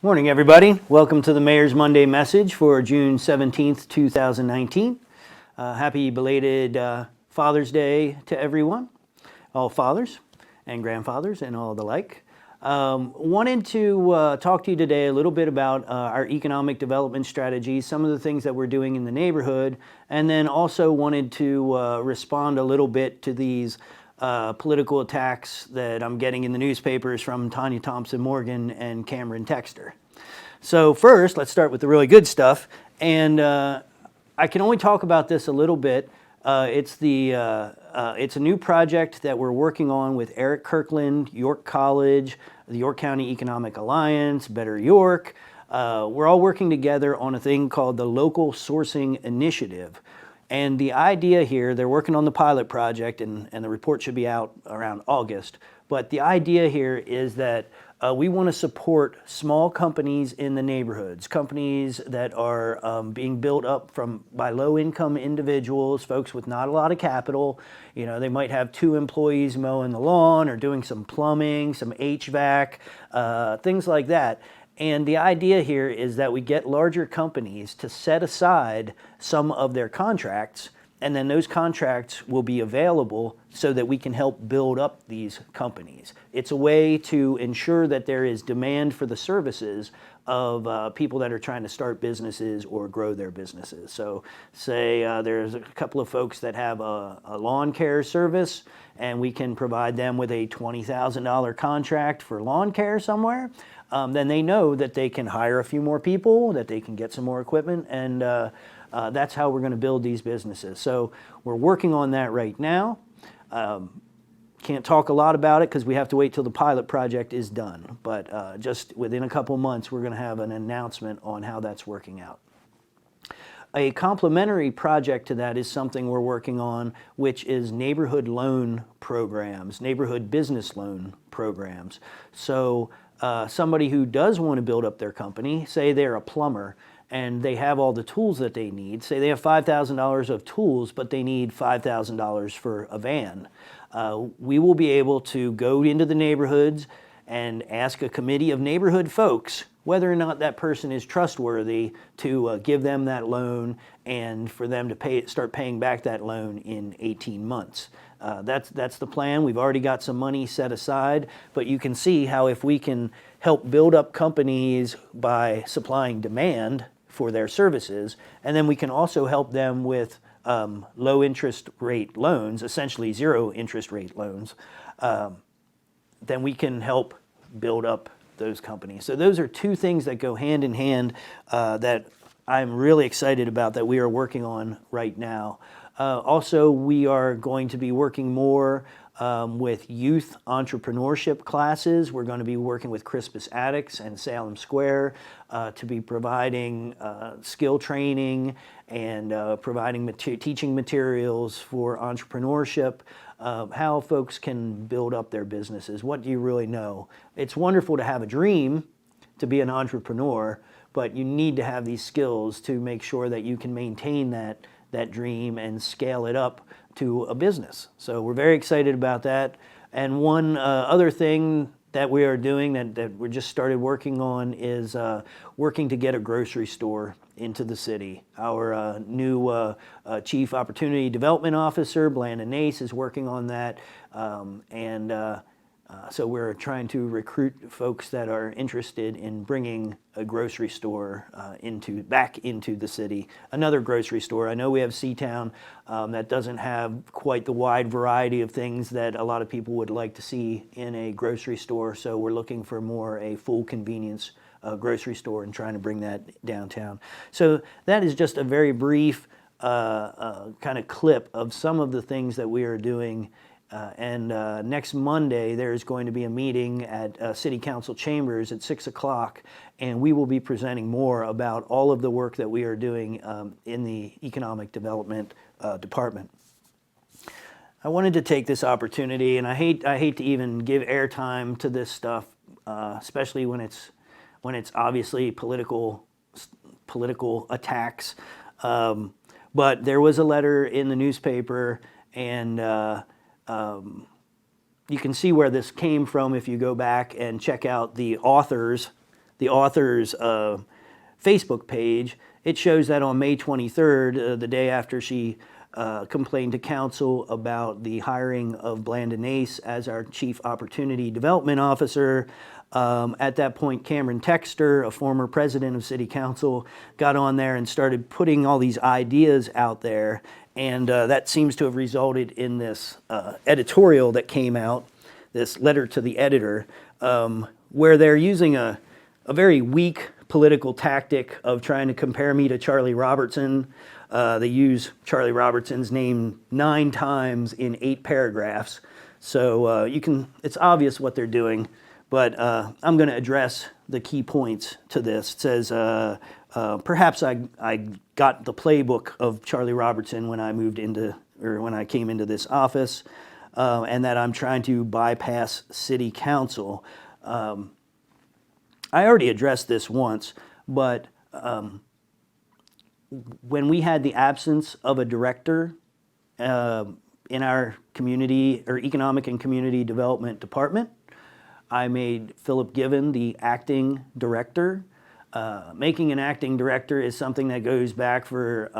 Morning, everybody. Welcome to the Mayor's Monday message for June 17th, 2019. Happy belated Father's Day to everyone, all fathers and grandfathers and all the like. Wanted to talk to you today a little bit about our economic development strategies, some of the things that we're doing in the neighborhood, and then also wanted to respond a little bit to these political attacks that I'm getting in the newspapers from Tanya Thompson Morgan and Cameron Texter. So first, let's start with the really good stuff. And I can only talk about this a little bit. It's a new project that we're working on with Eric Kirkland, York College, the York County Economic Alliance, Better York. We're all working together on a thing called the Local Sourcing Initiative. And the idea here, they're working on the pilot project, and the report should be out around August. But the idea here is that we want to support small companies in the neighborhoods, companies that are being built up by low-income individuals, folks with not a lot of capital. You know, they might have 2 employees mowing the lawn or doing some plumbing, some HVAC, things like that. And the idea here is that we get larger companies to set aside some of their contracts, and then those contracts will be available so that we can help build up these companies. It's a way to ensure that there is demand for the services of people that are trying to start businesses or grow their businesses. So say there's a couple of folks that have a lawn care service, and we can provide them with a $20,000 contract for lawn care somewhere. Then they know that they can hire a few more people, that they can get some more equipment, and that's how we're going to build these businesses. So we're working on that right now. Can't talk a lot about it because we have to wait till the pilot project is done. But just within a couple months, we're going to have an announcement on how that's working out. A complementary project to that is something we're working on, which is neighborhood loan programs, neighborhood business loan programs. So somebody who does want to build up their company, say they're a plumber, and they have all the tools that they need. Say they have $5,000 of tools, but they need $5,000 for a van. We will be able to go into the neighborhoods and ask a committee of neighborhood folks whether or not that person is trustworthy to give them that loan and for them to start paying back that loan in 18 months. That's the plan. We've already got some money set aside, but you can see how if we can help build up companies by supplying demand for their services, and then we can also help them with low interest rate loans, essentially zero interest rate loans, then we can help build up those companies. So those are 2 things that go hand in hand that I'm really excited about that we are working on right now. Also, we are going to be working more with youth entrepreneurship classes. We're going to be working with Crispus Attucks and Salem Square to be providing skill training and providing teaching materials for entrepreneurship, how folks can build up their businesses. What do you really know? It's wonderful to have a dream to be an entrepreneur, but you need to have these skills to make sure that you can maintain that dream and scale it up to a business. So we're very excited about that. And one other thing that we are doing that we just started working on is working to get a grocery store into the city. Our new Chief Opportunity Development Officer, Blandon Nace, is working on that. So we're trying to recruit folks that are interested in bringing a grocery store back into the city. Another grocery store. I know we have Seatown that doesn't have quite the wide variety of things that a lot of people would like to see in a grocery store. So we're looking for more a full convenience grocery store and trying to bring that downtown. So that is just a very brief kind of clip of some of the things that we are doing. Next Monday, there's going to be a meeting at City Council Chambers at 6 o'clock, and we will be presenting more about all of the work that we are doing in the Economic Development Department. I wanted to take this opportunity, and I hate to even give airtime to this stuff, especially when it's obviously political attacks. But there was a letter in the newspaper, and you can see where this came from if you go back and check out the authors the author's Facebook page, it shows that on May 23rd, the day after she complained to council about the hiring of Blandon Ace as our Chief Opportunity Development Officer, at that point, Cameron Texter, a former president of City Council, got on there and started putting all these ideas out there, and that seems to have resulted in this editorial that came out, this letter to the editor, where they're using a very weak political tactic of trying to compare me to Charlie Robertson. They use Charlie Robertson's name 9 times in 8 paragraphs. So it's obvious what they're doing, but I'm going to address the key points to this. It says, perhaps I got the playbook of Charlie Robertson when I came into this office, and that I'm trying to bypass City Council. I already addressed this once, but when we had the absence of a director in our community or economic and community development department, I made Philip Given the acting director. Making an acting director is something that goes back for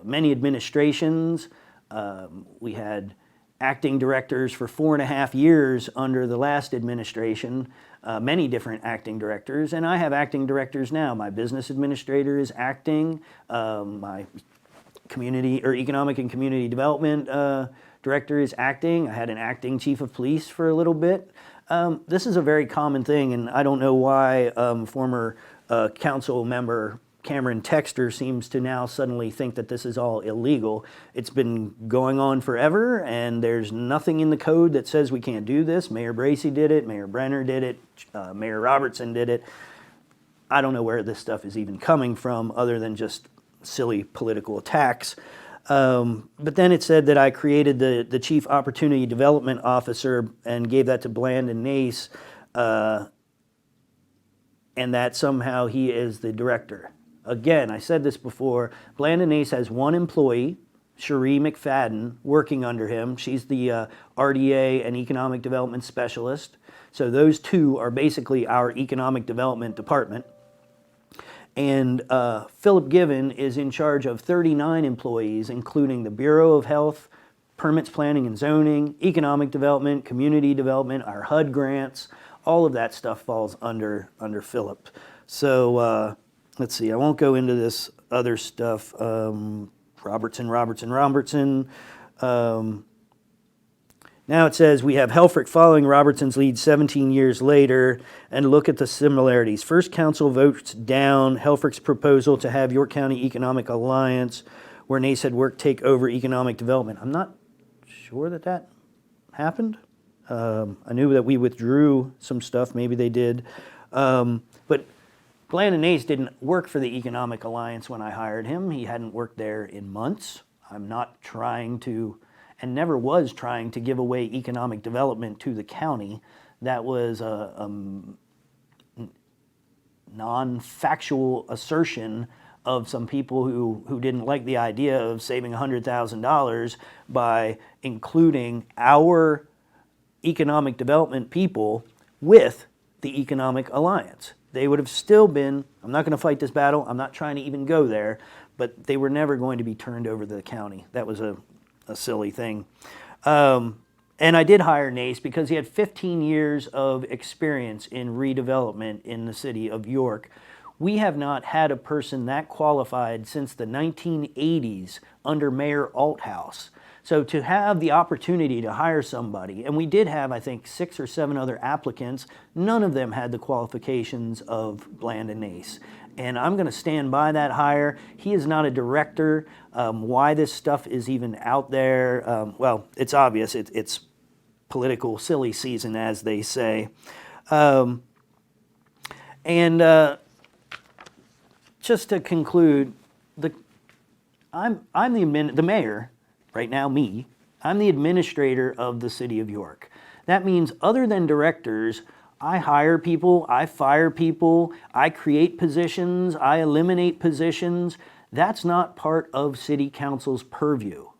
many administrations. We had acting directors for 4.5 years under the last administration, many different acting directors, and I have acting directors now. My business administrator is acting, my community or economic and community development director is acting. I had an acting chief of police for a little bit. This is a very common thing, and I don't know why former council member Cameron Texter seems to now suddenly think that this is all illegal. It's been going on forever, and there's nothing in the code that says we can't do this. Mayor Bracy did it, Mayor Brenner did it, Mayor Robertson did it. I don't know where this stuff is even coming from other than just silly political attacks. But then it said that I created the Chief Opportunity Development Officer and gave that to Blandon Ace, and that somehow he is the director. Again, I said this before, Blandon Ace has one employee, Cherie McFadden, working under him. She's the RDA and Economic Development Specialist. So those two are basically our Economic Development Department. And Philip Given is in charge of 39 employees, including the Bureau of Health, Permits, Planning and Zoning, Economic Development, Community Development, our HUD grants. All of that stuff falls under Philip. So let's see, I won't go into this other stuff. Robertson. Now it says we have Helfrich following Robertson's lead 17 years later, and look at the similarities. First Council votes down Helfrich's proposal to have York County Economic Alliance, where Nace had worked, take over economic development. I'm not sure that happened. I knew that we withdrew some stuff, maybe they did. But Blandon Ace didn't work for the Economic Alliance when I hired him. He hadn't worked there in months. I'm not trying to, and never was trying to, give away economic development to the county. That was a non-factual assertion of some people who didn't like the idea of saving $100,000 by including our economic development people with the Economic Alliance. They would have still been, I'm not going to fight this battle, I'm not trying to even go there, but they were never going to be turned over to the county. That was a silly thing. And I did hire Nace because he had 15 years of experience in redevelopment in the city of York. We have not had a person that qualified since the 1980s under Mayor Althouse. So to have the opportunity to hire somebody, and we did have, I think, 6 or 7 other applicants, none of them had the qualifications of Blandon Ace. And I'm going to stand by that hire. He is not a director. Why this stuff is even out there, well, it's obvious. It's political silly season, as they say. Just to conclude, I'm the mayor. Right now, I'm the administrator of the city of York. That means other than directors, I hire people, I fire people, I create positions, I eliminate positions. That's not part of City Council's purview.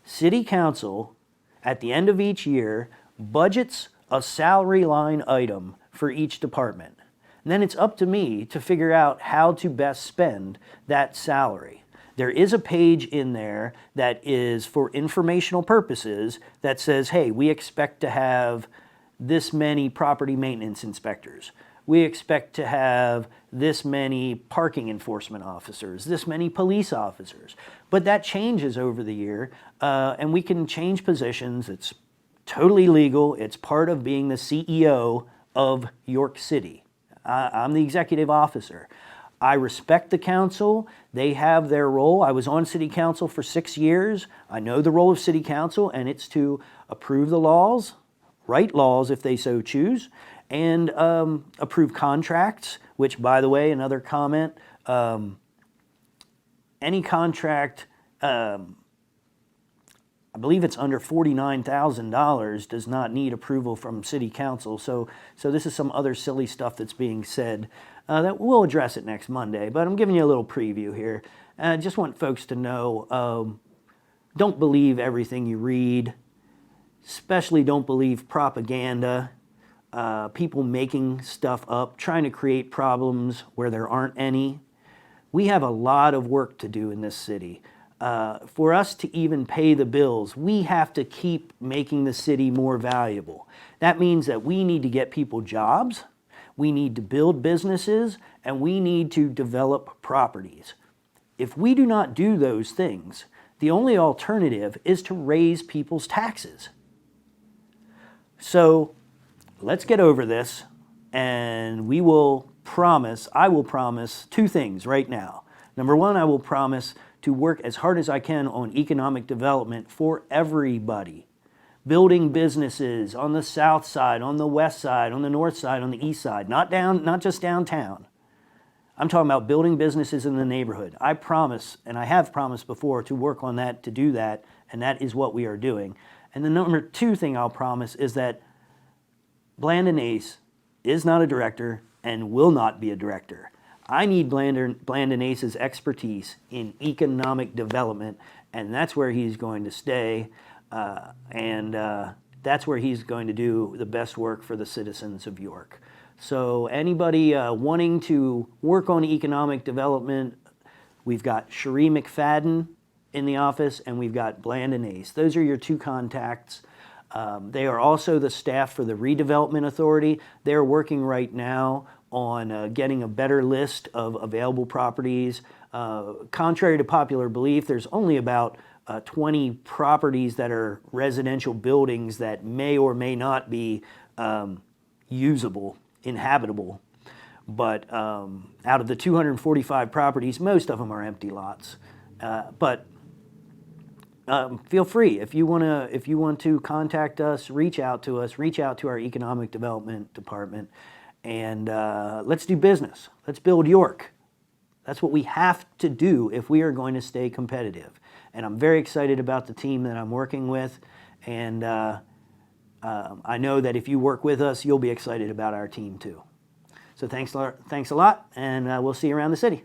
City Council, at the end of each year, budgets a salary line item for each department. And then it's up to me to figure out how to best spend that salary. There is a page in there that is for informational purposes that says, hey, we expect to have this many property maintenance inspectors. We expect to have this many parking enforcement officers, this many police officers. But that changes over the year, and we can change positions. It's totally legal. It's part of being the CEO of York City. I'm the executive officer. I respect the council. They have their role. I was on city council for 6 years. I know the role of city council, and it's to approve the laws, write laws if they so choose, and approve contracts, which, by the way, another comment, any contract, I believe it's under $49,000, does not need approval from city council. So this is some other silly stuff that's being said that we'll address it next Monday, but I'm giving you a little preview here. I just want folks to know, don't believe everything you read, especially don't believe propaganda. People making stuff up, trying to create problems where there aren't any. We have a lot of work to do in this city. For us to even pay the bills, we have to keep making the city more valuable. That means that we need to get people jobs, we need to build businesses, and we need to develop properties. If we do not do those things, the only alternative is to raise people's taxes. So let's get over this, and I will promise two things right now. Number one, I will promise to work as hard as I can on economic development for everybody. Building businesses on the south side, on the west side, on the north side, on the east side, not just downtown. I'm talking about building businesses in the neighborhood. I promise, and I have promised before, to work on that, to do that, and that is what we are doing. And the number two thing I'll promise is that Blandon Ace is not a director and will not be a director. I need Blandon Ace's expertise in economic development, and that's where he's going to stay, and that's where he's going to do the best work for the citizens of York. So anybody wanting to work on economic development, we've got Cherie McFadden in the office, and we've got Blandon Ace. Those are your two contacts. They are also the staff for the Redevelopment Authority. They're working right now on getting a better list of available properties. Contrary to popular belief, there's only about 20 properties that are residential buildings that may or may not be usable, inhabitable. But out of the 245 properties, most of them are empty lots. But feel free, if you want to contact us, reach out to our economic development department, and let's do business. Let's build York. That's what we have to do if we are going to stay competitive. And I'm very excited about the team that I'm working with, and I know that if you work with us, you'll be excited about our team too. So thanks a lot, and we'll see you around the city.